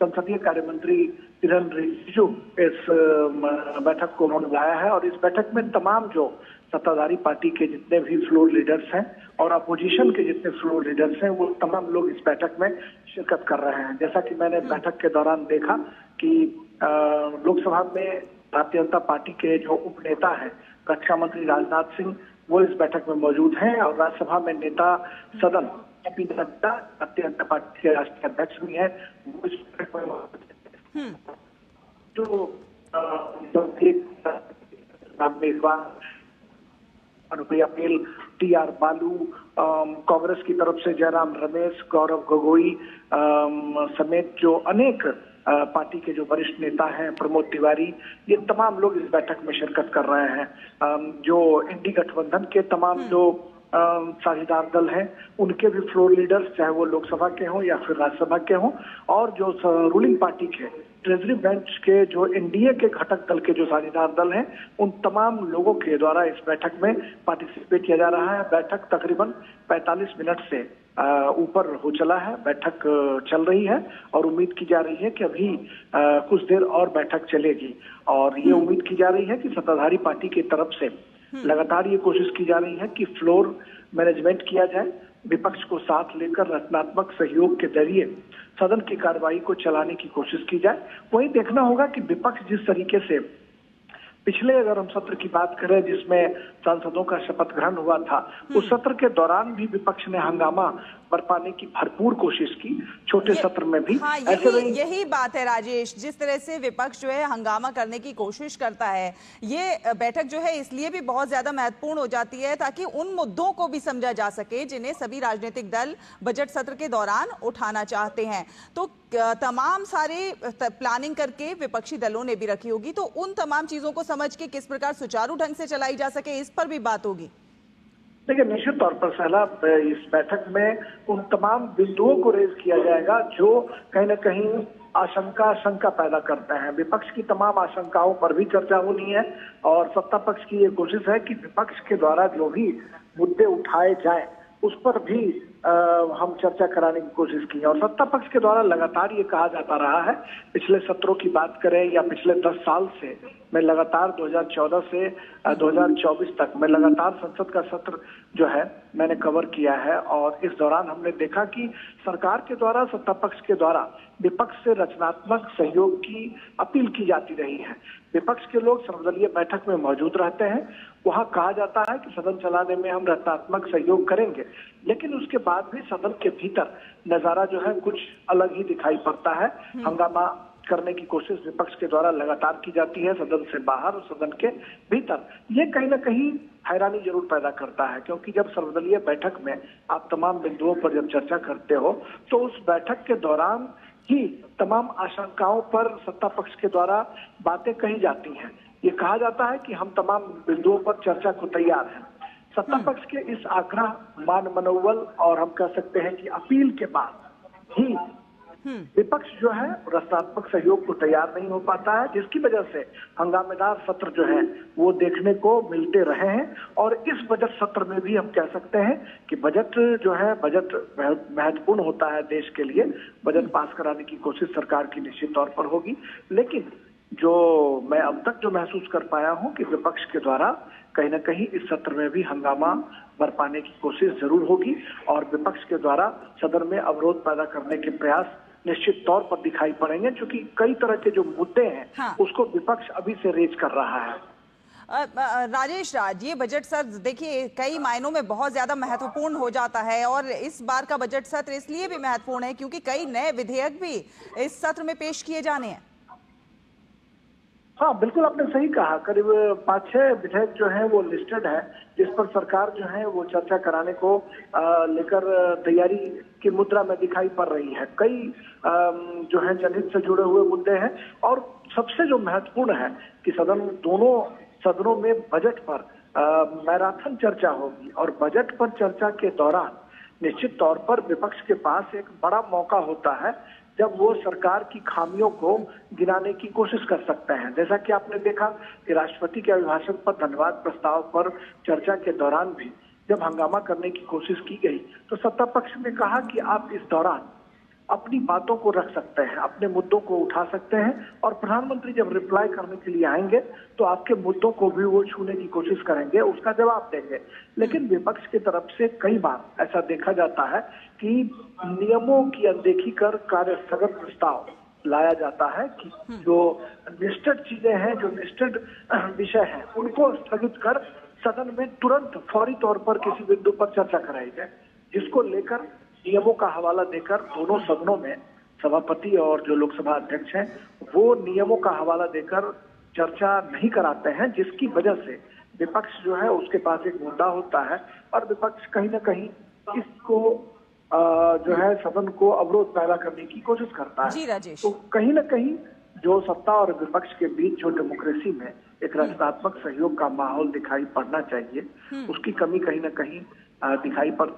संसदीय कार्य मंत्री किरण रिजिजू इस बैठक को उन्होंने बुलाया है और इस बैठक में तमाम जो सत्ताधारी पार्टी के जितने भी फ्लोर लीडर्स हैं और अपोजिशन के जितने फ्लोर लीडर्स हैं वो तमाम लोग इस बैठक में शिरकत कर रहे हैं। जैसा कि मैंने बैठक के दौरान देखा कि लोकसभा में भारतीय जनता पार्टी के जो उपनेता हैं रक्षा मंत्री राजनाथ सिंह वो इस बैठक में मौजूद हैं और राज्यसभा में नेता सदन जेपी नड्डा भारतीय जनता पार्टी के राष्ट्रीय अध्यक्ष भी हैं वो इस बैठक में मौजूद हैं। इस बार अनुप्रिया पटेल, टी.आर. बालू, कांग्रेस की तरफ से जयराम रमेश, गौरव गोगोई समेत जो अनेक पार्टी के जो वरिष्ठ नेता हैं, प्रमोद तिवारी, ये तमाम लोग इस बैठक में शिरकत कर रहे हैं। जो इंडी गठबंधन के तमाम जो साझेदार दल हैं उनके भी फ्लोर लीडर्स, चाहे वो लोकसभा के हों या फिर राज्यसभा के हों, और जो रूलिंग पार्टी के ट्रेजरी बेंच के जो एनडीए के घटक दल के जो साझेदार दल हैं उन तमाम लोगों के द्वारा इस बैठक में पार्टिसिपेट किया जा रहा है। बैठक तकरीबन 45 मिनट से ऊपर हो चला है, बैठक चल रही है और उम्मीद की जा रही है कि अभी कुछ देर और बैठक चलेगी और ये उम्मीद की जा रही है कि सत्ताधारी पार्टी की तरफ से लगातार ये कोशिश की जा रही है कि फ्लोर मैनेजमेंट किया जाए, विपक्ष को साथ लेकर रचनात्मक सहयोग के जरिए सदन की कार्रवाई को चलाने की कोशिश की जाए। वहीं देखना होगा कि विपक्ष जिस तरीके से पिछले अगर हम सत्र की बात करें जिसमें सांसदों का शपथ ग्रहण हुआ था, उस सत्र के दौरान भी विपक्ष ने हंगामा बरपाने की भरपूर कोशिश की, छोटे सत्र में भी। हाँ, यही बात है राजेश, जिस तरह से विपक्ष जो है हंगामा करने की कोशिश करता है, ये बैठक जो है इसलिए भी बहुत ज्यादा महत्वपूर्ण हो जाती है ताकि उन मुद्दों को भी समझा जा सके जिन्हें सभी राजनीतिक दल बजट सत्र के दौरान उठाना चाहते हैं। तो तमाम सारे प्लानिंग करके विपक्षी दलों ने भी रखी होगी, तो उन तमाम चीजों को समझ के किस प्रकार सुचारू ढंग से चलाई जा सके, इस पर भी बात होगी। देखिए, निश्चित तौर पर पहला इस बैठक में उन तमाम बिंदुओं को रेज किया जाएगा जो कहीं न कहीं शंका पैदा करते हैं। विपक्ष की तमाम आशंकाओं पर भी चर्चा होनी है और सत्ता पक्ष की ये कोशिश है कि विपक्ष के द्वारा जो भी मुद्दे उठाए जाए उस पर भी हम चर्चा कराने की कोशिश की है। और सत्ता पक्ष के द्वारा लगातार ये कहा जाता रहा है, पिछले सत्रों की बात करें या पिछले 10 साल से मैं लगातार 2014 से 2024 तक मैं लगातार संसद का सत्र जो है मैंने कवर किया है और इस दौरान हमने देखा कि सरकार के द्वारा, सत्ता पक्ष के द्वारा विपक्ष से रचनात्मक सहयोग की अपील की जाती रही है। विपक्ष के लोग सर्वदलीय बैठक में मौजूद रहते हैं, वहां कहा जाता है कि सदन चलाने में हम रचनात्मक सहयोग करेंगे, लेकिन उसके बाद भी सदन के भीतर नजारा जो है कुछ अलग ही दिखाई पड़ता है। हंगामा करने की कोशिश विपक्ष के द्वारा लगातार की जाती है, सदन से बाहर और सदन के भीतर। ये कहीं ना कहीं हैरानी जरूर पैदा करता है, क्योंकि जब सर्वदलीय बैठक में आप तमाम बिंदुओं पर जब चर्चा करते हो तो उस बैठक के दौरान ही तमाम आशंकाओं पर सत्ता पक्ष के द्वारा बातें कही जाती हैं। ये कहा जाता है कि हम तमाम बिंदुओं पर चर्चा को तैयार हैं। सत्ता पक्ष के इस आग्रह, मान मनोबल और हम कह सकते हैं कि अपील के बाद ही विपक्ष जो है रचनात्मक सहयोग को तैयार नहीं हो पाता है, जिसकी वजह से हंगामेदार सत्र जो है वो देखने को मिलते रहे हैं। और इस बजट सत्र में भी हम कह सकते हैं कि बजट जो है, बजट महत्वपूर्ण होता है देश के लिए, बजट पास कराने की कोशिश सरकार की निश्चित तौर पर होगी। लेकिन जो मैं अब तक जो महसूस कर पाया हूं कि विपक्ष के द्वारा कहीं ना कहीं इस सत्र में भी हंगामा बरपाने की कोशिश जरूर होगी और विपक्ष के द्वारा सदन में अवरोध पैदा करने के प्रयास निश्चित तौर पर दिखाई पड़ेंगे, क्योंकि कई तरह के जो मुद्दे हैं उसको विपक्ष अभी से रेज कर रहा है। राजेश राज, ये बजट सत्र देखिए कई मायनों में बहुत ज्यादा महत्वपूर्ण हो जाता है और इस बार का बजट सत्र इसलिए भी महत्वपूर्ण है क्योंकि कई नए विधेयक भी इस सत्र में पेश किए जाने हैं। हाँ, बिल्कुल आपने सही कहा। करीब 5-6 विधेयक जो है वो लिस्टेड है, जिस पर सरकार जो है वो चर्चा कराने को लेकर तैयारी की मुद्रा में दिखाई पड़ रही है। कई जो है जनहित से जुड़े हुए मुद्दे हैं और सबसे जो महत्वपूर्ण है कि दोनों सदनों में बजट पर मैराथन चर्चा होगी और बजट पर चर्चा के दौरान निश्चित तौर पर विपक्ष के पास एक बड़ा मौका होता है जब वो सरकार की खामियों को गिनाने की कोशिश कर सकते हैं। जैसा कि आपने देखा कि राष्ट्रपति के अभिभाषण पर धन्यवाद प्रस्ताव पर चर्चा के दौरान भी जब हंगामा करने की कोशिश की गई तो सत्ता पक्ष ने कहा कि आप इस दौरान अपनी बातों को रख सकते हैं, अपने मुद्दों को उठा सकते हैं और प्रधानमंत्री जब रिप्लाई करने के लिए आएंगे तो आपके मुद्दों को भी वो छूने की कोशिश करेंगे, उसका जवाब देंगे। लेकिन विपक्ष की तरफ से कई बार ऐसा देखा जाता है कि नियमों की अनदेखी कर कार्य स्थगन प्रस्ताव लाया जाता है कि जो निष्ठित चीजें हैं, जो निष्ठित विषय हैं, उनको स्थगित कर सदन में तुरंत फौरी तौर पर किसी बिंदु पर चर्चा कराई जाए, जिसको लेकर नियमों का हवाला देकर दोनों सदनों में सभापति और जो लोकसभा अध्यक्ष हैं वो नियमों का हवाला देकर चर्चा नहीं कराते हैं, जिसकी वजह से विपक्ष जो है उसके पास एक मुद्दा होता है और विपक्ष कहीं ना कहीं इसको जो है सदन को अवरोध पैदा करने की कोशिश करता है। जी राजेश, तो कहीं ना कहीं जो सत्ता और विपक्ष के बीच जो डेमोक्रेसी में एक रचनात्मक सहयोग का माहौल दिखाई पड़ना चाहिए, उसकी कमी कहीं ना कहीं दिखाई पड़ती